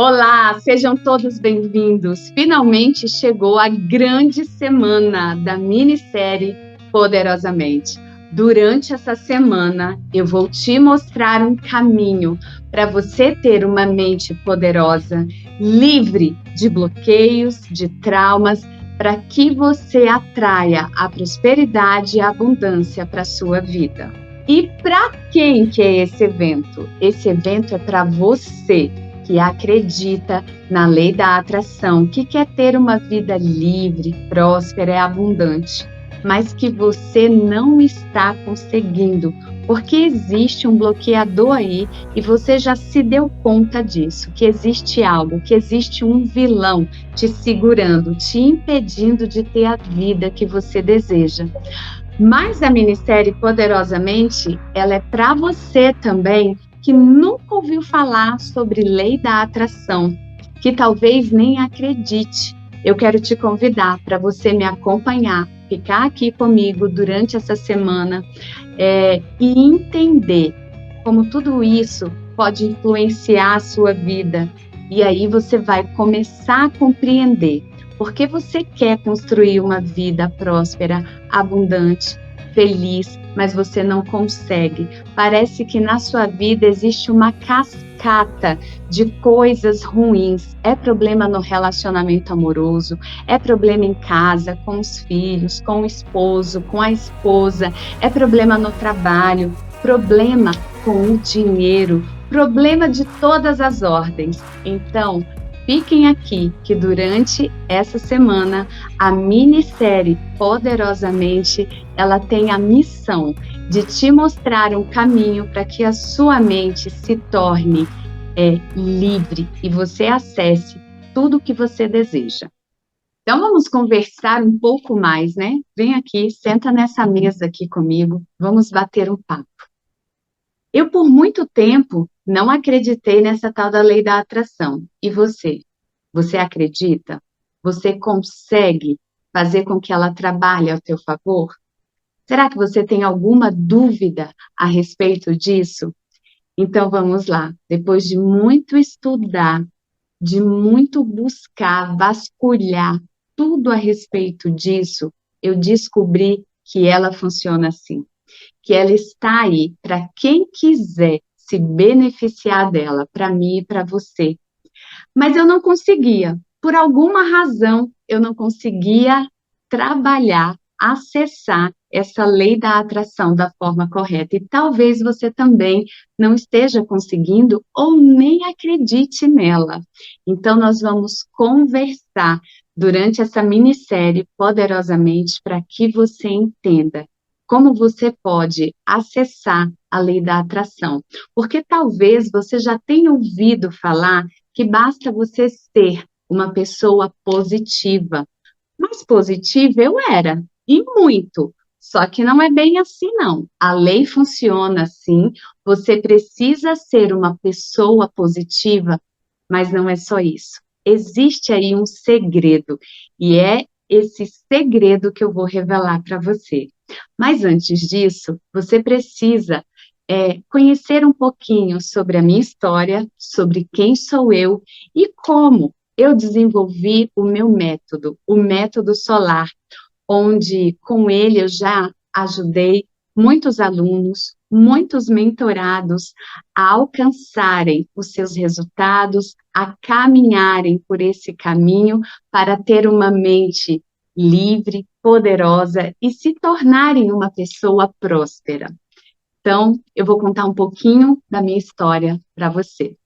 Olá, sejam todos bem-vindos. Finalmente chegou a grande semana da minissérie Poderosamente. Durante essa semana, eu vou te mostrar um caminho para você ter uma mente poderosa, livre de bloqueios, de traumas, para que você atraia a prosperidade e a abundância para a sua vida. E para quem que é esse evento? Esse evento é para você que acredita na lei da atração, que quer ter uma vida livre, próspera e abundante, mas que você não está conseguindo, porque existe um bloqueador aí e você já se deu conta disso, que existe algo, que existe um vilão te segurando, te impedindo de ter a vida que você deseja. Mas a minissérie Poderosamente, ela é para você também que nunca ouviu falar sobre lei da atração, que talvez nem acredite. Eu quero te convidar para você me acompanhar, ficar aqui comigo durante essa semana e entender como tudo isso pode influenciar a sua vida. E aí você vai começar a compreender por que você quer construir uma vida próspera, abundante, feliz, mas você não consegue. Parece que na sua vida existe uma cascata de coisas ruins. É problema no relacionamento amoroso, é problema em casa, com os filhos, com o esposo, com a esposa, é problema no trabalho, problema com o dinheiro, problema de todas as ordens. Então, fiquem aqui que durante essa semana a minissérie Poderosamente, ela tem a missão de te mostrar um caminho para que a sua mente se torne livre e você acesse tudo o que você deseja. Então vamos conversar um pouco mais, né? Vem aqui, senta nessa mesa aqui comigo, vamos bater um papo. Eu por muito tempo não acreditei nessa tal da lei da atração. E você? Você acredita? Você consegue fazer com que ela trabalhe ao teu favor? Será que você tem alguma dúvida a respeito disso? Então vamos lá. Depois de muito estudar, de muito buscar, vasculhar tudo a respeito disso, eu descobri que ela funciona assim, que ela está aí para quem quiser se beneficiar dela, para mim e para você. Mas eu não conseguia, por alguma razão, eu não conseguia trabalhar, acessar essa lei da atração da forma correta. E talvez você também não esteja conseguindo ou nem acredite nela. Então, nós vamos conversar durante essa minissérie Poderosamente para que você entenda como você pode acessar a lei da atração. Porque talvez você já tenha ouvido falar que basta você ser uma pessoa positiva. Mas positiva eu era, e muito. Só que não é bem assim, não. A lei funciona assim, você precisa ser uma pessoa positiva, mas não é só isso. Existe aí um segredo, e é esse segredo que eu vou revelar para você. Mas antes disso, você precisa conhecer um pouquinho sobre a minha história, sobre quem sou eu e como eu desenvolvi o método solar, onde com ele eu já ajudei muitos alunos, muitos mentorados a alcançarem os seus resultados, a caminharem por esse caminho para ter uma mente livre, poderosa e se tornarem uma pessoa próspera. Então, eu vou contar um pouquinho da minha história para você.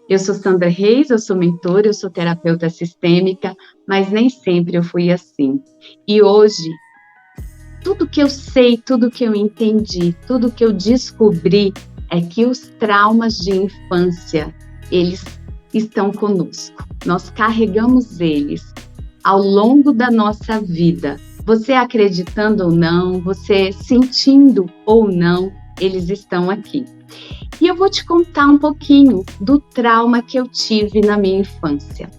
Eu sou Sandra Reis, eu sou mentora, eu sou terapeuta sistêmica, mas nem sempre eu fui assim. E hoje, tudo que eu sei, tudo que eu entendi, tudo que eu descobri é que os traumas de infância, eles estão conosco. Nós carregamos eles ao longo da nossa vida. Você acreditando ou não, você sentindo ou não, eles estão aqui. E eu vou te contar um pouquinho do trauma que eu tive na minha infância.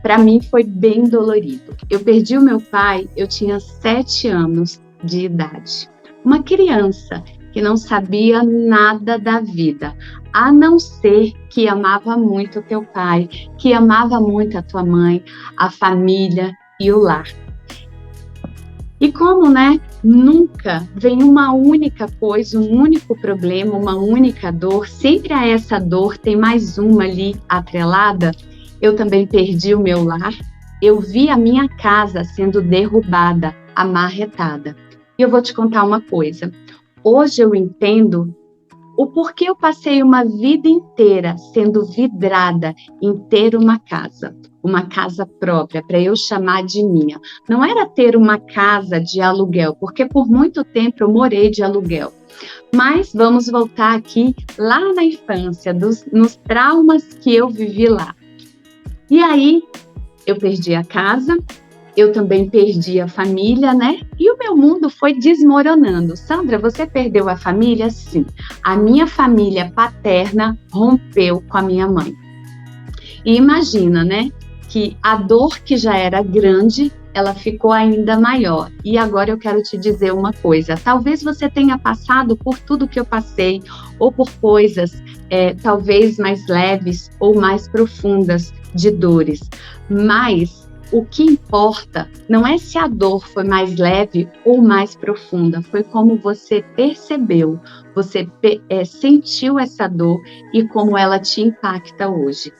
Para mim foi bem dolorido. Eu perdi o meu pai, eu tinha 7 anos de idade. Uma criança que não sabia nada da vida, a não ser que amava muito o teu pai, que amava muito a tua mãe, a família e o lar. E como, né, nunca vem uma única coisa, um único problema, uma única dor, sempre a essa dor tem mais uma ali atrelada. Eu também perdi o meu lar, eu vi a minha casa sendo derrubada, amarretada. E eu vou te contar uma coisa, hoje eu entendo o porquê eu passei uma vida inteira sendo vidrada em ter uma casa própria, para eu chamar de minha. Não era ter uma casa de aluguel, porque por muito tempo eu morei de aluguel. Mas vamos voltar aqui lá na infância, nos traumas que eu vivi lá. E aí, eu perdi a casa, eu também perdi a família, né? E o meu mundo foi desmoronando. Sandra, você perdeu a família? Sim. A minha família paterna rompeu com a minha mãe. E imagina, né? Que a dor que já era grande, ela ficou ainda maior. E agora eu quero te dizer uma coisa. Talvez você tenha passado por tudo que eu passei, ou por coisas talvez mais leves ou mais profundas de dores. Mas o que importa não é se a dor foi mais leve ou mais profunda, foi como você percebeu, você sentiu essa dor e como ela te impacta hoje.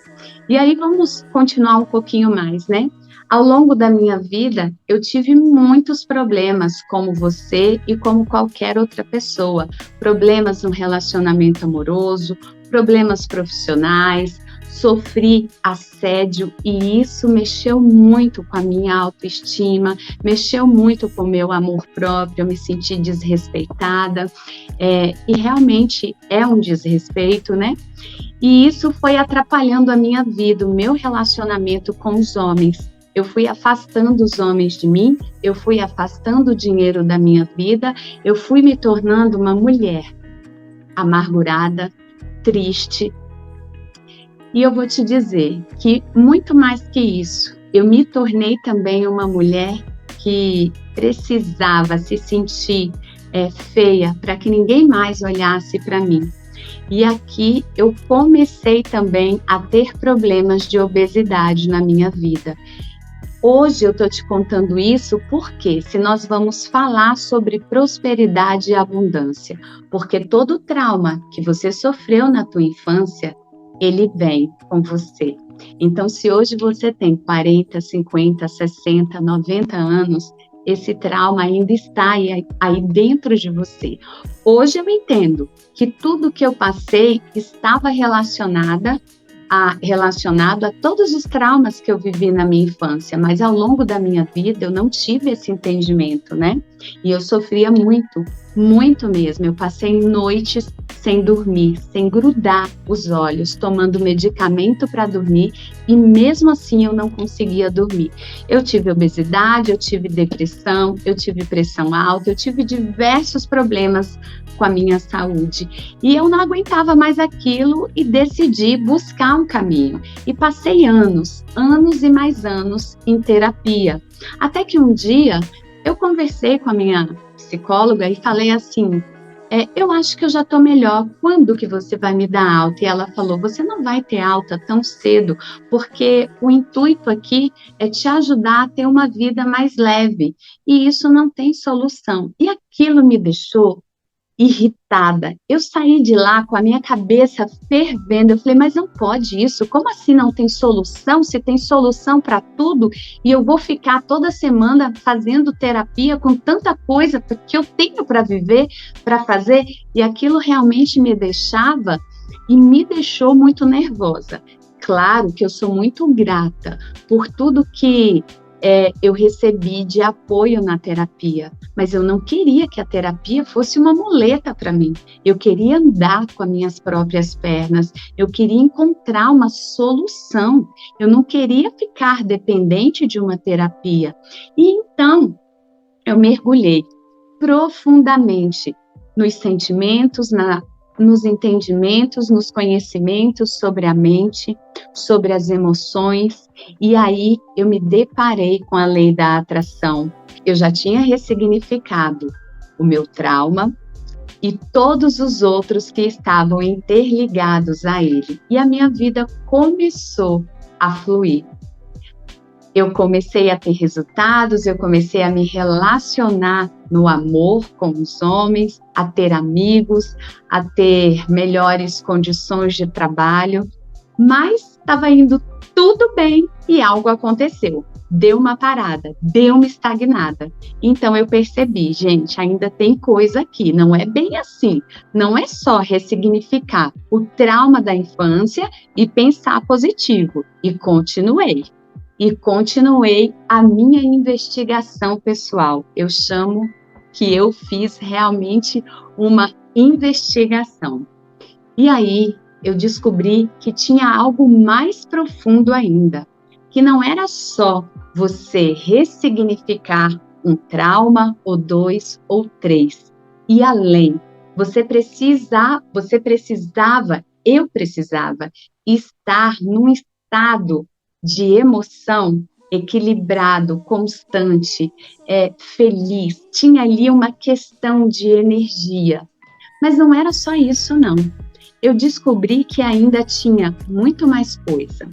E aí vamos continuar um pouquinho mais, né? Ao longo da minha vida, eu tive muitos problemas, como você e como qualquer outra pessoa. Problemas no relacionamento amoroso, problemas profissionais, sofri assédio e isso mexeu muito com a minha autoestima, mexeu muito com o meu amor próprio, eu me senti desrespeitada, e realmente é um desrespeito, né? E isso foi atrapalhando a minha vida, o meu relacionamento com os homens. Eu fui afastando os homens de mim, eu fui afastando o dinheiro da minha vida, eu fui me tornando uma mulher amargurada, triste. E eu vou te dizer que muito mais que isso, eu me tornei também uma mulher que precisava se sentir feia para que ninguém mais olhasse para mim. E aqui eu comecei também a ter problemas de obesidade na minha vida. Hoje eu estou te contando isso porque se nós vamos falar sobre prosperidade e abundância, porque todo trauma que você sofreu na tua infância, ele vem com você. Então, se hoje você tem 40, 50, 60, 90 anos, esse trauma ainda está aí dentro de você. Hoje eu entendo que tudo que eu passei estava relacionado a todos os traumas que eu vivi na minha infância, mas ao longo da minha vida eu não tive esse entendimento, né? E eu sofria muito, muito mesmo. Eu passei noites sem dormir, sem grudar os olhos, tomando medicamento para dormir e mesmo assim eu não conseguia dormir. Eu tive obesidade, eu tive depressão, eu tive pressão alta, eu tive diversos problemas com a minha saúde e eu não aguentava mais aquilo e decidi buscar um caminho e passei anos e mais anos em terapia, até que um dia eu conversei com a minha psicóloga e falei assim, eu acho que eu já estou melhor, quando que você vai me dar alta? E ela falou, você não vai ter alta tão cedo, porque o intuito aqui é te ajudar a ter uma vida mais leve, e isso não tem solução. E aquilo me deixou irritada. Eu saí de lá com a minha cabeça fervendo. Eu falei, mas não pode isso? Como assim não tem solução? Se tem solução para tudo e eu vou ficar toda semana fazendo terapia com tanta coisa que eu tenho para viver, para fazer, e aquilo realmente me deixava e me deixou muito nervosa. Claro que eu sou muito grata por tudo que eu recebi de apoio na terapia, mas eu não queria que a terapia fosse uma muleta para mim. Eu queria andar com as minhas próprias pernas, eu queria encontrar uma solução, eu não queria ficar dependente de uma terapia. E então, eu mergulhei profundamente nos sentimentos, nos entendimentos, nos conhecimentos sobre a mente, sobre as emoções, e aí eu me deparei com a lei da atração. Eu já tinha ressignificado o meu trauma, e todos os outros que estavam interligados a ele. E a minha vida começou a fluir. Eu comecei a ter resultados, eu comecei a me relacionar no amor com os homens, a ter amigos, a ter melhores condições de trabalho, mas estava indo tudo bem e algo aconteceu. Deu uma parada, deu uma estagnada. Então eu percebi, gente, ainda tem coisa aqui, não é bem assim. Não é só ressignificar o trauma da infância e pensar positivo. E continuei a minha investigação pessoal. Eu chamo que eu fiz realmente uma investigação. E aí eu descobri que tinha algo mais profundo ainda, que não era só você ressignificar um trauma, ou 2, ou 3, e além. Eu precisava estar num estado de emoção equilibrado, constante, feliz. Tinha ali uma questão de energia. Mas não era só isso, não. Eu descobri que ainda tinha muito mais coisa.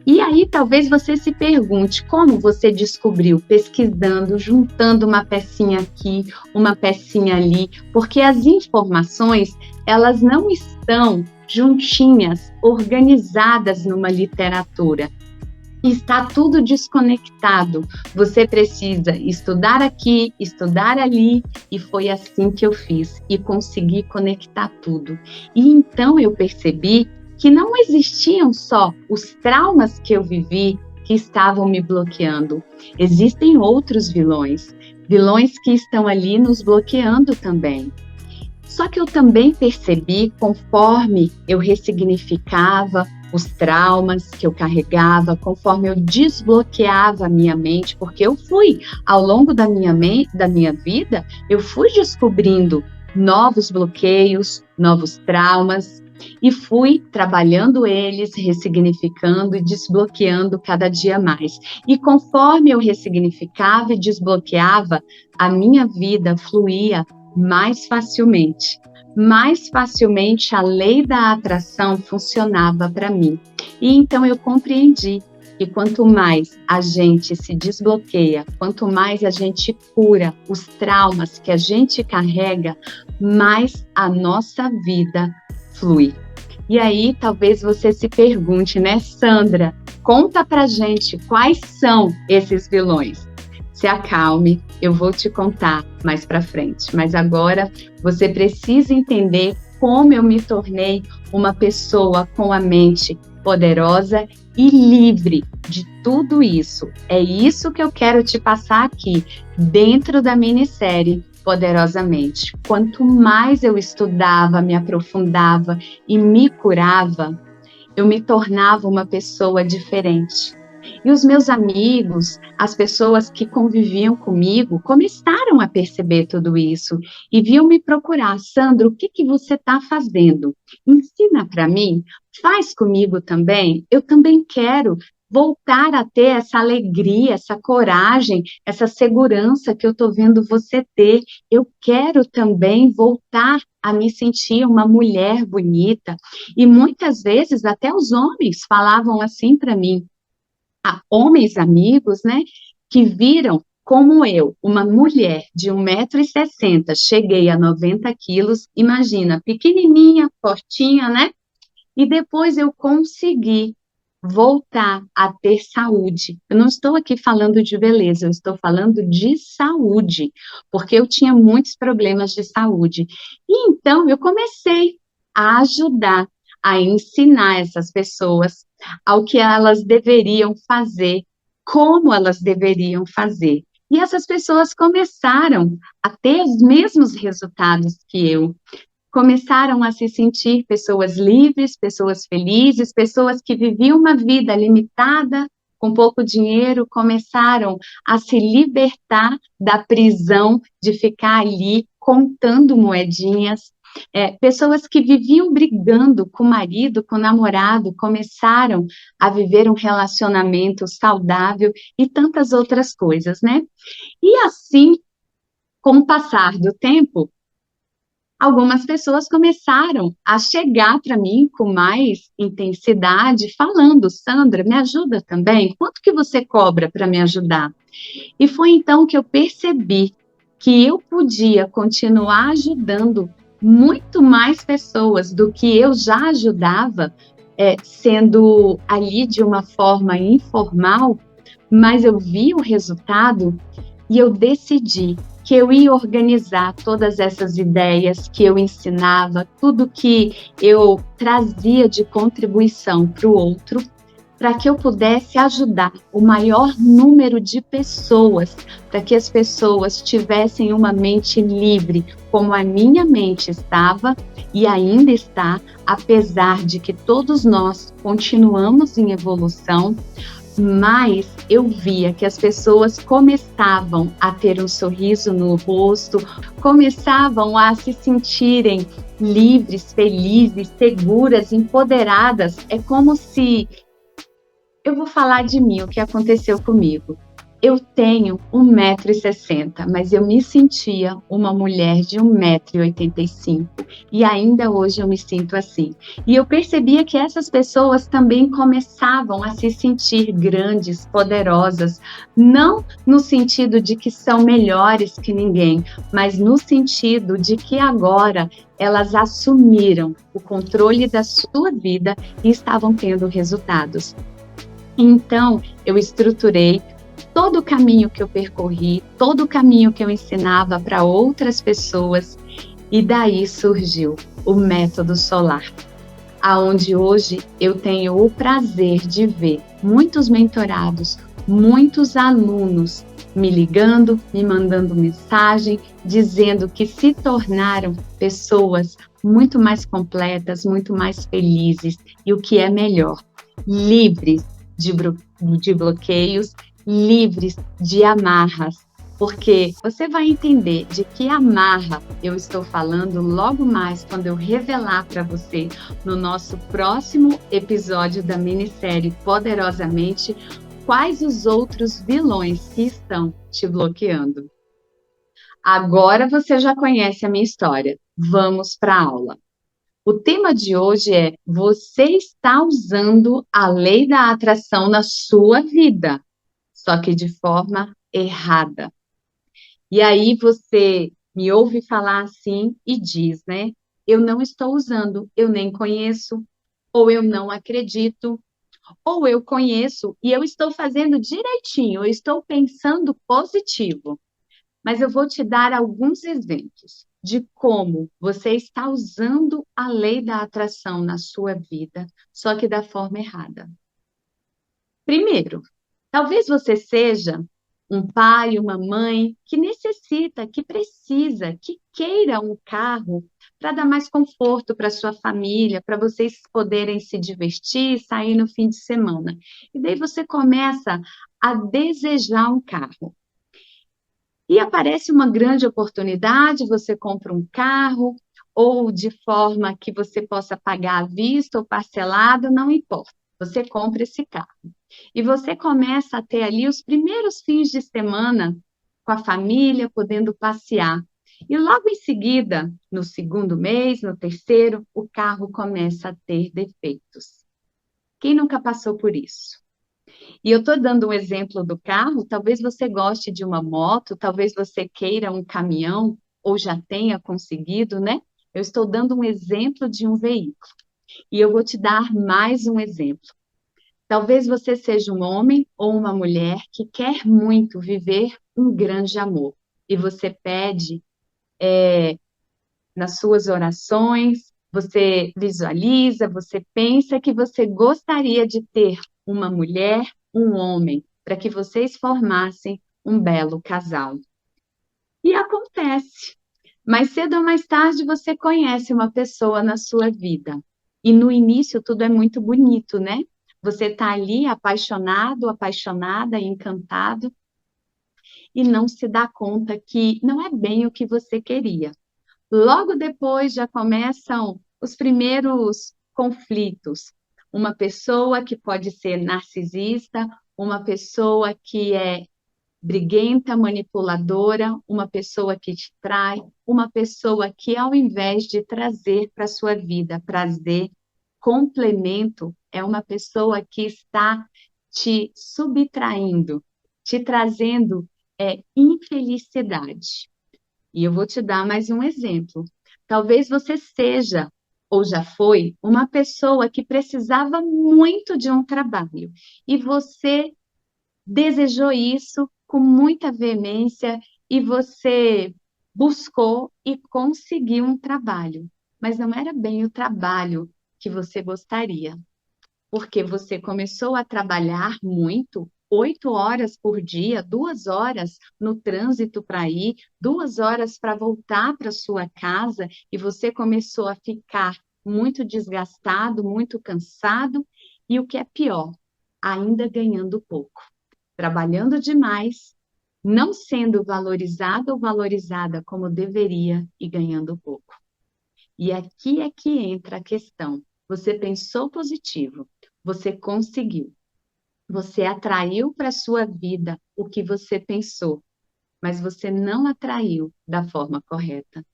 E aí talvez você se pergunte como você descobriu, pesquisando, juntando uma pecinha aqui, uma pecinha ali, porque as informações, elas não estão juntinhas, organizadas numa literatura. Está tudo desconectado. Você precisa estudar aqui, estudar ali, e foi assim que eu fiz, e consegui conectar tudo. E então eu percebi que não existiam só os traumas que eu vivi que estavam me bloqueando. Existem outros vilões que estão ali nos bloqueando também. Só que eu também percebi, conforme eu ressignificava os traumas que eu carregava, conforme eu desbloqueava a minha mente, porque eu fui, ao longo da minha vida, eu fui descobrindo novos bloqueios, novos traumas, e fui trabalhando eles, ressignificando e desbloqueando cada dia mais. E conforme eu ressignificava e desbloqueava, a minha vida fluía mais facilmente. Mais facilmente a lei da atração funcionava para mim. E então eu compreendi que quanto mais a gente se desbloqueia, quanto mais a gente cura os traumas que a gente carrega, mais a nossa vida flui. E aí talvez você se pergunte, né, Sandra, conta pra gente quais são esses vilões. Se acalme, eu vou te contar mais para frente. Mas agora você precisa entender como eu me tornei uma pessoa com a mente poderosa e livre de tudo isso. É isso que eu quero te passar aqui, dentro da minissérie Poderosamente. Quanto mais eu estudava, me aprofundava e me curava, eu me tornava uma pessoa diferente. E os meus amigos, as pessoas que conviviam comigo, começaram a perceber tudo isso e vinham me procurar. Sandra, o que você está fazendo? Ensina para mim, faz comigo também. Eu também quero voltar a ter essa alegria, essa coragem, essa segurança que eu estou vendo você ter. Eu quero também voltar a me sentir uma mulher bonita. E muitas vezes até os homens falavam assim para mim. Homens amigos, né, que viram como eu, uma mulher de 1,60 m, cheguei a 90 quilos, imagina, pequenininha, fortinha, né? E depois eu consegui voltar a ter saúde. Eu não estou aqui falando de beleza, eu estou falando de saúde, porque eu tinha muitos problemas de saúde. E então eu comecei a ajudar, a ensinar essas pessoas ao que elas deveriam fazer, como elas deveriam fazer. E essas pessoas começaram a ter os mesmos resultados que eu. Começaram a se sentir pessoas livres, pessoas felizes, pessoas que viviam uma vida limitada, com pouco dinheiro, começaram a se libertar da prisão de ficar ali contando moedinhas. Pessoas que viviam brigando com o marido, com o namorado, começaram a viver um relacionamento saudável e tantas outras coisas, né? E assim, com o passar do tempo, algumas pessoas começaram a chegar para mim com mais intensidade, falando: Sandra, me ajuda também? Quanto que você cobra para me ajudar? E foi então que eu percebi que eu podia continuar ajudando muito mais pessoas do que eu já ajudava, sendo ali de uma forma informal, mas eu vi o resultado e eu decidi que eu ia organizar todas essas ideias que eu ensinava, tudo que eu trazia de contribuição para o outro, para que eu pudesse ajudar o maior número de pessoas, para que as pessoas tivessem uma mente livre, como a minha mente estava e ainda está, apesar de que todos nós continuamos em evolução, mas eu via que as pessoas começavam a ter um sorriso no rosto, começavam a se sentirem livres, felizes, seguras, empoderadas. É como se eu vou falar de mim, o que aconteceu comigo. Eu tenho 1,60 m, mas eu me sentia uma mulher de 1,85 m e ainda hoje eu me sinto assim. E eu percebia que essas pessoas também começavam a se sentir grandes, poderosas, não no sentido de que são melhores que ninguém, mas no sentido de que agora elas assumiram o controle da sua vida e estavam tendo resultados. Então, eu estruturei todo o caminho que eu percorri, todo o caminho que eu ensinava para outras pessoas, e daí surgiu o Método Solar, aonde hoje eu tenho o prazer de ver muitos mentorados, muitos alunos me ligando, me mandando mensagem, dizendo que se tornaram pessoas muito mais completas, muito mais felizes, e o que é melhor, livres de bloqueios, livres de amarras, porque você vai entender de que amarra eu estou falando logo mais quando eu revelar para você no nosso próximo episódio da minissérie Poderosamente quais os outros vilões que estão te bloqueando. Agora você já conhece a minha história. Vamos para a aula. O tema de hoje é: você está usando a lei da atração na sua vida, só que de forma errada. E aí você me ouve falar assim e diz, né? Eu não estou usando, eu nem conheço, ou eu não acredito, ou eu conheço e eu estou fazendo direitinho, eu estou pensando positivo. Mas eu vou te dar alguns exemplos de como você está usando a lei da atração na sua vida, só que da forma errada. Primeiro, talvez você seja um pai, uma mãe que necessita, que precisa, que queira um carro para dar mais conforto para sua família, para vocês poderem se divertir, sair no fim de semana. E daí você começa a desejar um carro. E aparece uma grande oportunidade, você compra um carro, ou de forma que você possa pagar à vista ou parcelado, não importa. Você compra esse carro. E você começa a ter ali os primeiros fins de semana com a família, podendo passear. E logo em seguida, no segundo mês, no terceiro, o carro começa a ter defeitos. Quem nunca passou por isso? E eu estou dando um exemplo do carro, talvez você goste de uma moto, talvez você queira um caminhão, ou já tenha conseguido, né? Eu estou dando um exemplo de um veículo. E eu vou te dar mais um exemplo. Talvez você seja um homem ou uma mulher que quer muito viver um grande amor. E você pede nas suas orações, você visualiza, você pensa que você gostaria de ter uma mulher, um homem, para que vocês formassem um belo casal. E acontece. Mais cedo ou mais tarde você conhece uma pessoa na sua vida. E no início tudo é muito bonito, né? Você está ali apaixonado, apaixonada, encantado, e não se dá conta que não é bem o que você queria. Logo depois já começam os primeiros conflitos. Uma pessoa que pode ser narcisista, uma pessoa que é briguenta, manipuladora, uma pessoa que te trai, uma pessoa que, ao invés de trazer para a sua vida prazer, complemento, é uma pessoa que está te subtraindo, te trazendo infelicidade. E eu vou te dar mais um exemplo. Talvez você seja, ou já foi, uma pessoa que precisava muito de um trabalho e você desejou isso com muita veemência e você buscou e conseguiu um trabalho, mas não era bem o trabalho que você gostaria, porque você começou a trabalhar muito, 8 horas por dia, 2 horas no trânsito para ir, 2 horas para voltar para sua casa, e você começou a ficar muito desgastado, muito cansado, e o que é pior, ainda ganhando pouco, trabalhando demais, não sendo valorizado ou valorizada como deveria e ganhando pouco. E aqui é que entra a questão. Você pensou positivo, você conseguiu, você atraiu para a sua vida o que você pensou, mas você não atraiu da forma correta.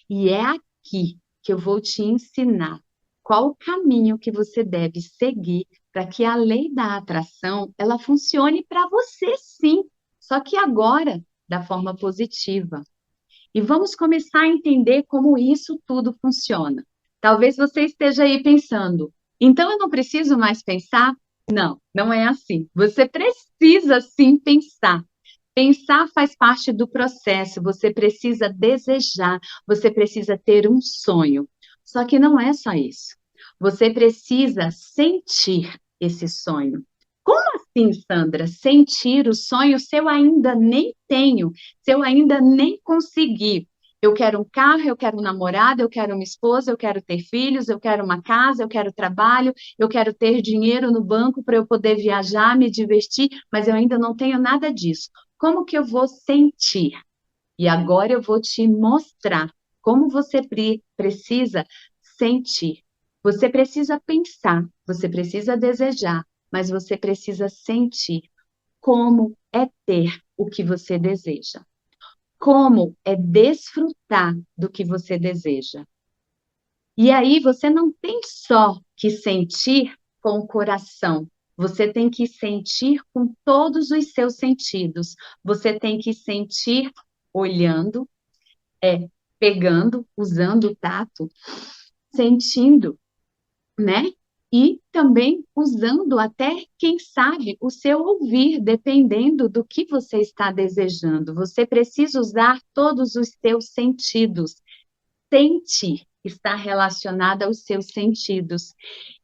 E é aqui que eu vou te ensinar qual o caminho que você deve seguir para que a lei da atração ela funcione para você sim, só que agora da forma positiva. E vamos começar a entender como isso tudo funciona. Talvez você esteja aí pensando, então eu não preciso mais pensar? Não, não é assim. Você precisa sim pensar. Pensar faz parte do processo, você precisa desejar, você precisa ter um sonho. Só que não é só isso. Você precisa sentir esse sonho. Como assim, Sandra? Sentir o sonho se eu ainda nem tenho, se eu ainda nem consegui? Eu quero um carro, eu quero um namorado, eu quero uma esposa, eu quero ter filhos, eu quero uma casa, eu quero trabalho, eu quero ter dinheiro no banco para eu poder viajar, me divertir, mas eu ainda não tenho nada disso. Como que eu vou sentir? E agora eu vou te mostrar como você precisa sentir. Você precisa pensar, você precisa desejar, mas você precisa sentir como é ter o que você deseja. Como é desfrutar do que você deseja. E aí você não tem só que sentir com o coração, você tem que sentir com todos os seus sentidos. Você tem que sentir olhando, pegando, usando o tato, sentindo, né? E também usando até, quem sabe, o seu ouvir, dependendo do que você está desejando. Você precisa usar todos os seus sentidos. Sentir está relacionada aos seus sentidos.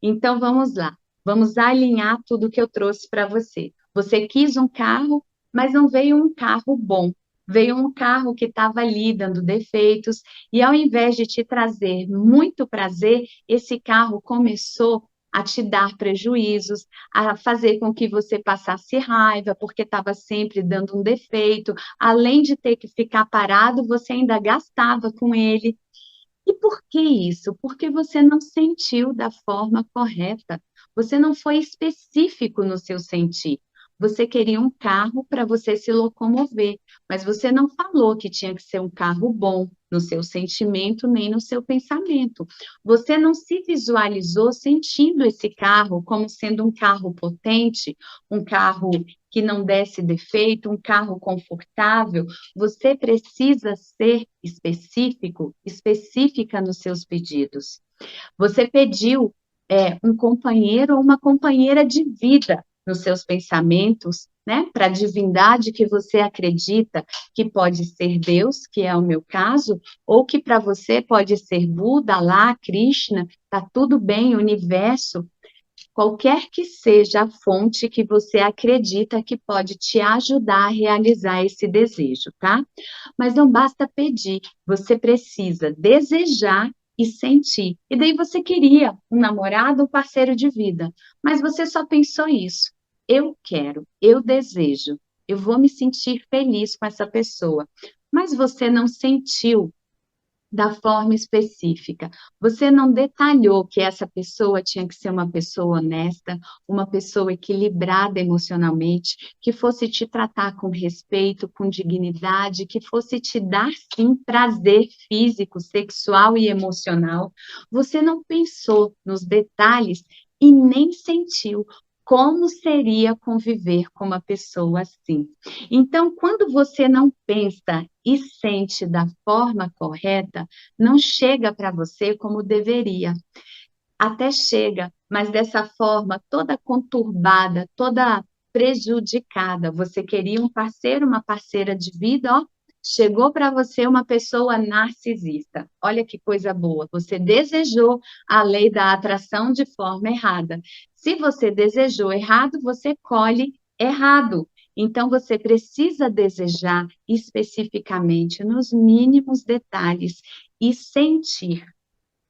Então, vamos lá. Vamos alinhar tudo que eu trouxe para você. Você quis um carro, mas não veio um carro bom. Veio um carro que estava ali dando defeitos, e ao invés de te trazer muito prazer, esse carro começou a te dar prejuízos, a fazer com que você passasse raiva, porque estava sempre dando um defeito. Além de ter que ficar parado, você ainda gastava com ele. E por que isso? Porque você não sentiu da forma correta. Você não foi específico no seu sentir. Você queria um carro para você se locomover, mas você não falou que tinha que ser um carro bom no seu sentimento nem no seu pensamento. Você não se visualizou sentindo esse carro como sendo um carro potente, um carro que não desse defeito, um carro confortável. Você precisa ser específico, específica nos seus pedidos. Você pediu um companheiro ou uma companheira de vida nos seus pensamentos, né? Para a divindade que você acredita que pode ser Deus, que é o meu caso, ou que para você pode ser Buda, Alá, Krishna, tá tudo bem, universo. Qualquer que seja a fonte que você acredita que pode te ajudar a realizar esse desejo, tá? Mas não basta pedir, você precisa desejar e sentir. E daí você queria um namorado, um parceiro de vida, mas você só pensou isso. Eu quero, eu desejo, eu vou me sentir feliz com essa pessoa. Mas você não sentiu da forma específica. Você não detalhou que essa pessoa tinha que ser uma pessoa honesta, uma pessoa equilibrada emocionalmente, que fosse te tratar com respeito, com dignidade, que fosse te dar, sim, prazer físico, sexual e emocional. Você não pensou nos detalhes e nem sentiu como seria conviver com uma pessoa assim. Então, quando você não pensa e sente da forma correta, não chega para você como deveria. Até chega, mas dessa forma toda conturbada, toda prejudicada. Você queria um parceiro, uma parceira de vida, ó, chegou para você uma pessoa narcisista. Olha que coisa boa. Você desejou a lei da atração de forma errada. Se você desejou errado, você colhe errado. Então, você precisa desejar especificamente, nos mínimos detalhes, e sentir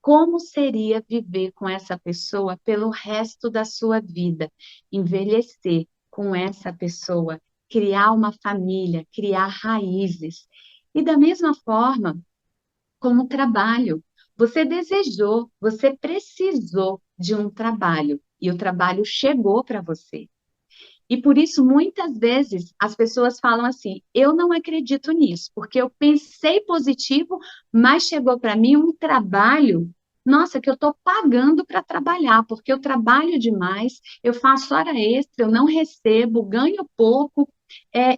como seria viver com essa pessoa pelo resto da sua vida, envelhecer com essa pessoa, criar uma família, criar raízes. E da mesma forma, como trabalho, você desejou, você precisou de um trabalho e o trabalho chegou para você. E por isso, muitas vezes, as pessoas falam assim: eu não acredito nisso, porque eu pensei positivo, mas chegou para mim um trabalho, nossa, que eu estou pagando para trabalhar, porque eu trabalho demais, eu faço hora extra, eu não recebo, ganho pouco,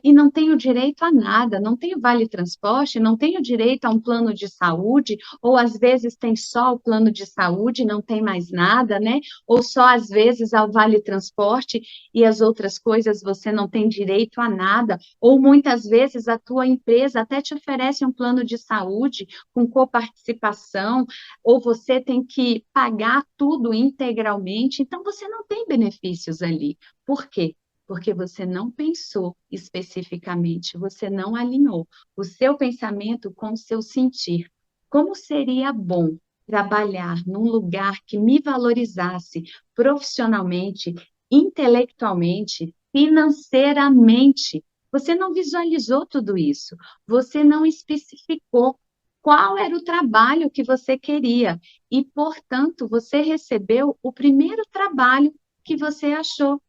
e não tenho direito a nada, não tenho vale transporte, não tenho direito a um plano de saúde, ou às vezes tem só o plano de saúde, não tem mais nada, né? Ou só às vezes ao vale transporte e as outras coisas você não tem direito a nada, ou muitas vezes a tua empresa até te oferece um plano de saúde com coparticipação, ou você tem que pagar tudo integralmente, então você não tem benefícios ali. Por quê? Porque você não pensou especificamente, você não alinhou o seu pensamento com o seu sentir. Como seria bom trabalhar num lugar que me valorizasse profissionalmente, intelectualmente, financeiramente? Você não visualizou tudo isso, você não especificou qual era o trabalho que você queria e, portanto, você recebeu o primeiro trabalho que você achou,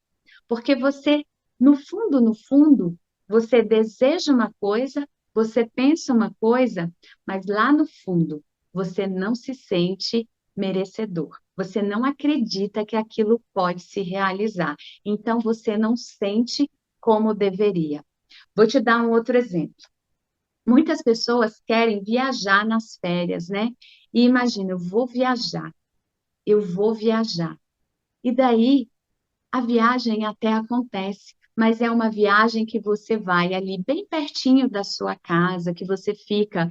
porque você, no fundo, você deseja uma coisa, você pensa uma coisa, mas lá no fundo, você não se sente merecedor. Você não acredita que aquilo pode se realizar. Então, você não sente como deveria. Vou te dar um outro exemplo. Muitas pessoas querem viajar nas férias, né? E imagina, eu vou viajar, eu vou viajar. E daí a viagem até acontece, mas é uma viagem que você vai ali bem pertinho da sua casa, que você fica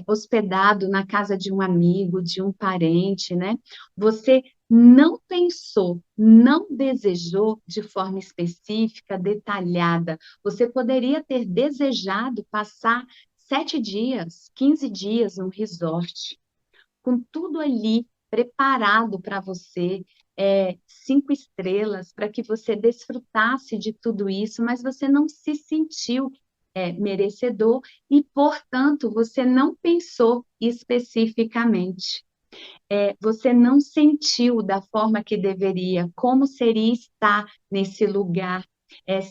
hospedado na casa de um amigo, de um parente, né? Você não pensou, não desejou de forma específica, detalhada. Você poderia ter desejado passar 7 dias, 15 dias num resort, com tudo ali preparado para você, 5 estrelas, para que você desfrutasse de tudo isso, mas você não se sentiu merecedor e, portanto, você não pensou especificamente. Você não sentiu da forma que deveria, como seria estar nesse lugar,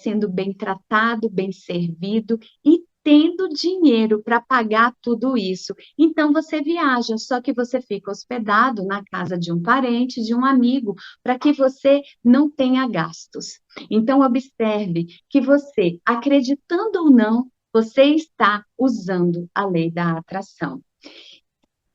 sendo bem tratado, bem servido e tendo dinheiro para pagar tudo isso. Então você viaja, só que você fica hospedado na casa de um parente, de um amigo, para que você não tenha gastos. Então observe que você, acreditando ou não, você está usando a lei da atração.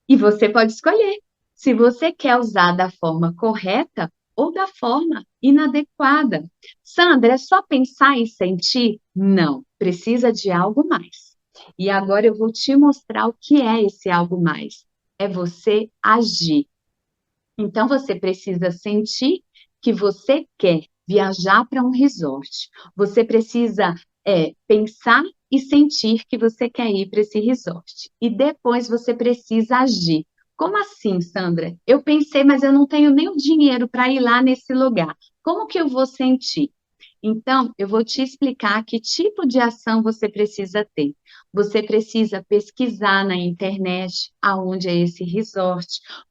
E você pode escolher se você quer usar da forma correta ou da forma inadequada. Sandra, é só pensar e sentir? Não, precisa de algo mais. E agora eu vou te mostrar o que é esse algo mais. É você agir. Então você precisa sentir que você quer viajar para um resort. Você precisa pensar e sentir que você quer ir para esse resort. E depois você precisa agir. Como assim, Sandra? Eu pensei, mas eu não tenho nem o dinheiro para ir lá nesse lugar. Como que eu vou sentir? Então, eu vou te explicar que tipo de ação você precisa ter. Você precisa pesquisar na internet aonde é esse resort,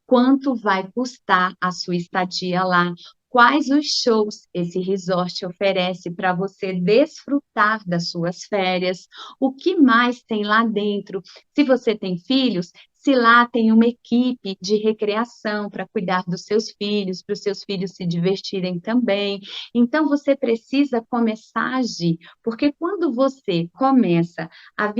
quanto vai custar a sua estadia lá, quais os shows esse resort oferece para você desfrutar das suas férias, o que mais tem lá dentro. Se você tem filhos, se lá tem uma equipe de recreação para cuidar dos seus filhos, para os seus filhos se divertirem também. Então, você precisa começar a agir, porque quando você começa a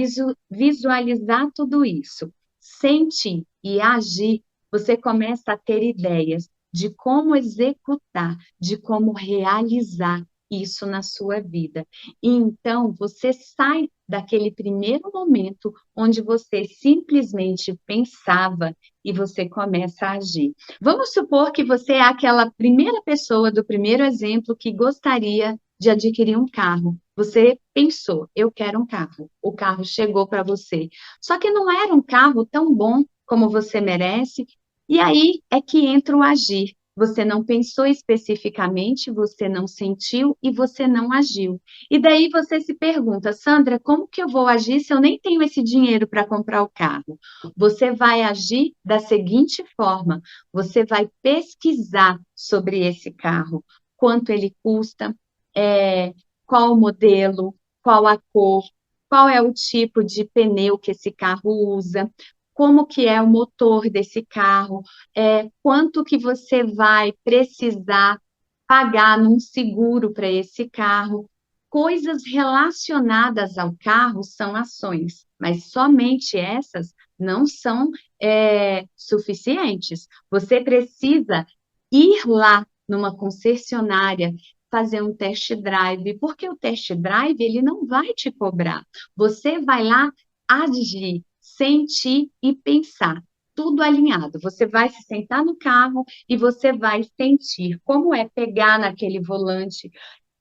visualizar tudo isso, sentir e agir, você começa a ter ideias de como executar, de como realizar isso na sua vida. E então você sai daquele primeiro momento onde você simplesmente pensava e você começa a agir. Vamos supor que você é aquela primeira pessoa do primeiro exemplo que gostaria de adquirir um carro. Você pensou, eu quero um carro. O carro chegou para você. Só que não era um carro tão bom como você merece. E aí é que entra o agir. Você não pensou especificamente, você não sentiu e você não agiu. E daí você se pergunta, Sandra, como que eu vou agir se eu nem tenho esse dinheiro para comprar o carro? Você vai agir da seguinte forma: você vai pesquisar sobre esse carro, quanto ele custa, qual o modelo, qual a cor, qual é o tipo de pneu que esse carro usa, como que é o motor desse carro, quanto que você vai precisar pagar num seguro para esse carro. Coisas relacionadas ao carro são ações, mas somente essas não são suficientes. Você precisa ir lá numa concessionária, fazer um test drive, porque o test drive ele não vai te cobrar. Você vai lá agir, sentir e pensar, tudo alinhado. Você vai se sentar no carro e você vai sentir como é pegar naquele volante,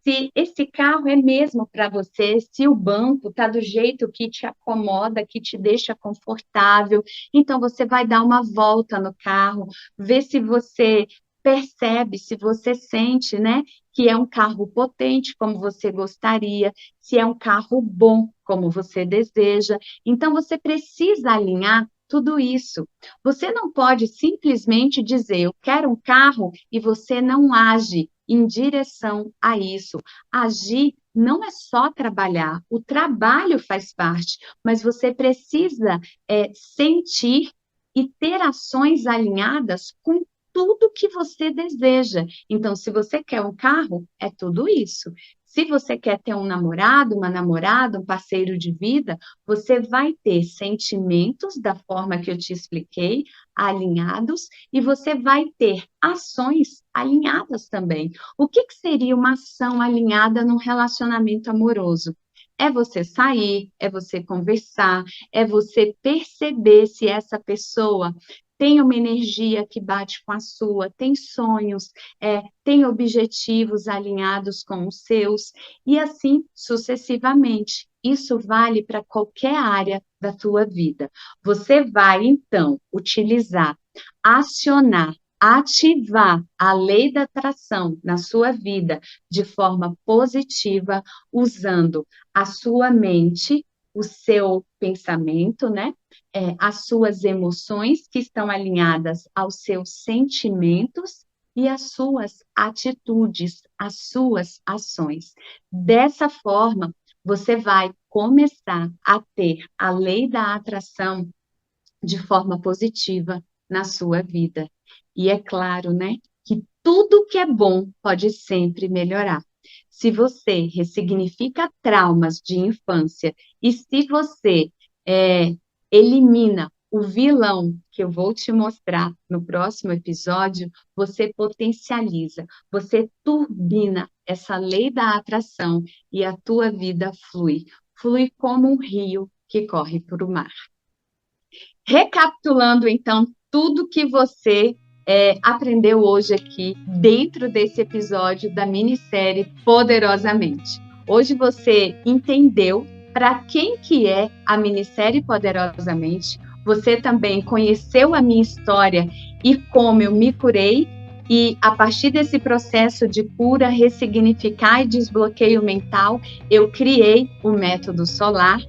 se esse carro é mesmo para você, se o banco está do jeito que te acomoda, que te deixa confortável. Então, você vai dar uma volta no carro, ver se você percebe, se você sente, né, que é um carro potente, como você gostaria, se é um carro bom, como você deseja. Então, você precisa alinhar tudo isso. Você não pode simplesmente dizer, eu quero um carro, e você não age em direção a isso. Agir não é só trabalhar, o trabalho faz parte, mas você precisa sentir e ter ações alinhadas com tudo que você deseja. Então, se você quer um carro, é tudo isso. Se você quer ter um namorado, uma namorada, um parceiro de vida, você vai ter sentimentos da forma que eu te expliquei, alinhados, e você vai ter ações alinhadas também. O que seria uma ação alinhada num relacionamento amoroso? É você sair, é você conversar, é você perceber se essa pessoa tem uma energia que bate com a sua, tem sonhos, tem objetivos alinhados com os seus, e assim sucessivamente. Isso vale para qualquer área da tua vida. Você vai, então, utilizar, acionar, ativar a lei da atração na sua vida de forma positiva, usando a sua mente, o seu pensamento, né? As suas emoções que estão alinhadas aos seus sentimentos e as suas atitudes, as suas ações. Dessa forma, você vai começar a ter a lei da atração de forma positiva na sua vida. E é claro, né, que tudo que é bom pode sempre melhorar. Se você ressignifica traumas de infância e se você elimina o vilão que eu vou te mostrar no próximo episódio, você potencializa, você turbina essa lei da atração e a tua vida flui. Flui como um rio que corre por o mar. Recapitulando, então, tudo que você aprendeu hoje aqui dentro desse episódio da minissérie Poderosamente. Hoje você entendeu para quem que é a minissérie Poderosamente. Você também conheceu a minha história e como eu me curei E a partir desse processo de cura, ressignificar e desbloqueio mental, eu criei o método solar.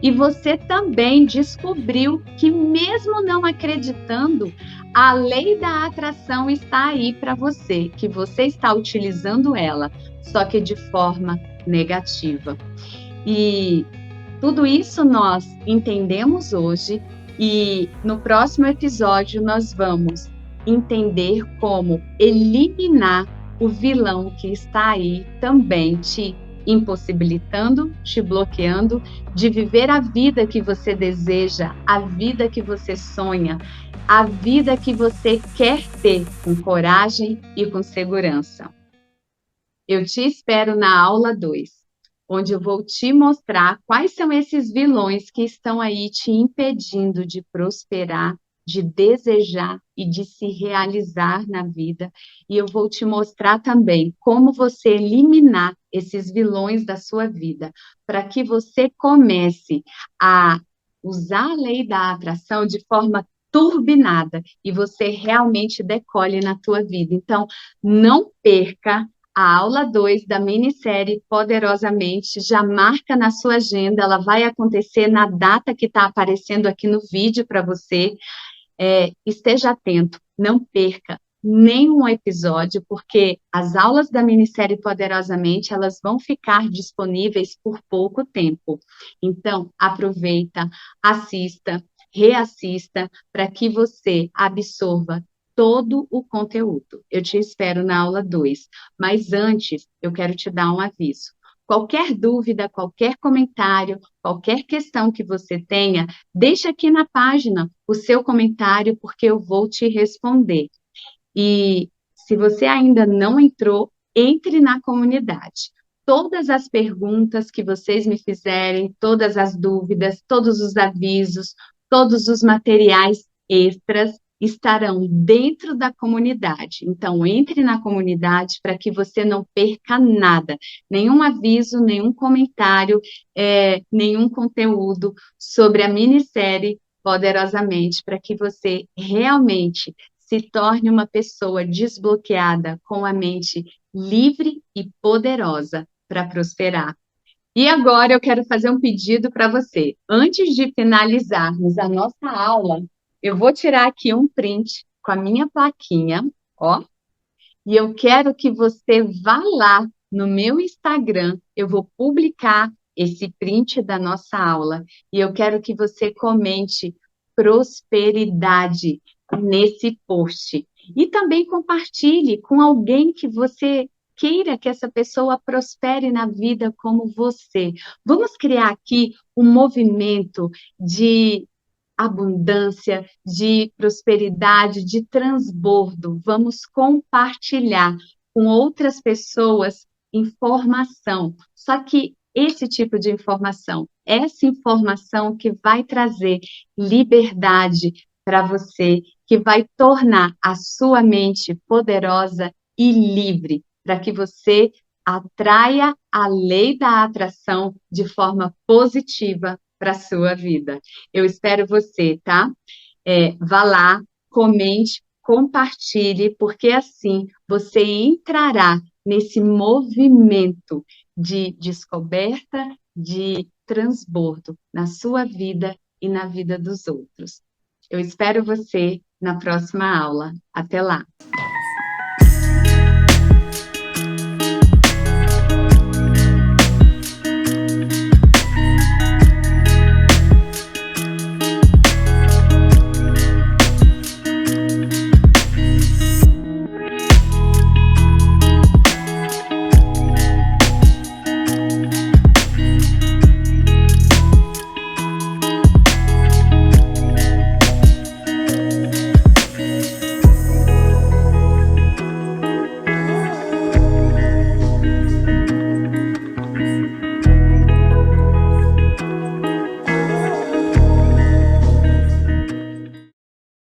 E você também descobriu que, mesmo não acreditando, a lei da atração está aí para você, que você está utilizando ela, só que de forma negativa. E tudo isso nós entendemos hoje, e no próximo episódio nós vamos entender como eliminar o vilão que está aí também te impossibilitando, te bloqueando de viver a vida que você deseja, a vida que você sonha, a vida que você quer ter com coragem e com segurança. Eu te espero na aula 2, onde eu vou te mostrar quais são esses vilões que estão aí te impedindo de prosperar, de desejar e de se realizar na vida. E eu vou te mostrar também como você eliminar esses vilões da sua vida, para que você comece a usar a lei da atração de forma turbinada e você realmente decole na tua vida. Então, não perca a aula 2 da minissérie Poderosamente. Já marca na sua agenda, ela vai acontecer na data que está aparecendo aqui no vídeo para você. Esteja atento, não perca nenhum episódio, porque as aulas da minissérie Poderosamente, elas vão ficar disponíveis por pouco tempo. Então, aproveita, assista, reassista, para que você absorva todo o conteúdo. Eu te espero na aula 2. Mas antes, eu quero te dar um aviso. Qualquer dúvida, qualquer comentário, qualquer questão que você tenha, deixa aqui na página o seu comentário, porque eu vou te responder. E se você ainda não entrou, entre na comunidade. Todas as perguntas que vocês me fizerem, todas as dúvidas, todos os avisos, todos os materiais extras estarão dentro da comunidade. Então, entre na comunidade para que você não perca nada, nenhum aviso, nenhum comentário, nenhum conteúdo sobre a minissérie Poderosamente, para que você realmente se torne uma pessoa desbloqueada, com a mente livre e poderosa para prosperar. E agora eu quero fazer um pedido para você. Antes de finalizarmos a nossa aula, eu vou tirar aqui um print com a minha plaquinha, ó, e eu quero que você vá lá no meu Instagram, eu vou publicar esse print da nossa aula, e eu quero que você comente prosperidade nesse post. E também compartilhe com alguém que você queira que essa pessoa prospere na vida como você. Vamos criar aqui um movimento de abundância, de prosperidade, de transbordo. Vamos compartilhar com outras pessoas informação. Só que esse tipo de informação, essa informação que vai trazer liberdade para você, que vai tornar a sua mente poderosa e livre, para que você atraia a lei da atração de forma positiva para a sua vida. Eu espero você, tá? Vá lá, comente, compartilhe, porque assim você entrará nesse movimento de descoberta, de transbordo na sua vida e na vida dos outros. Eu espero você na próxima aula. Até lá!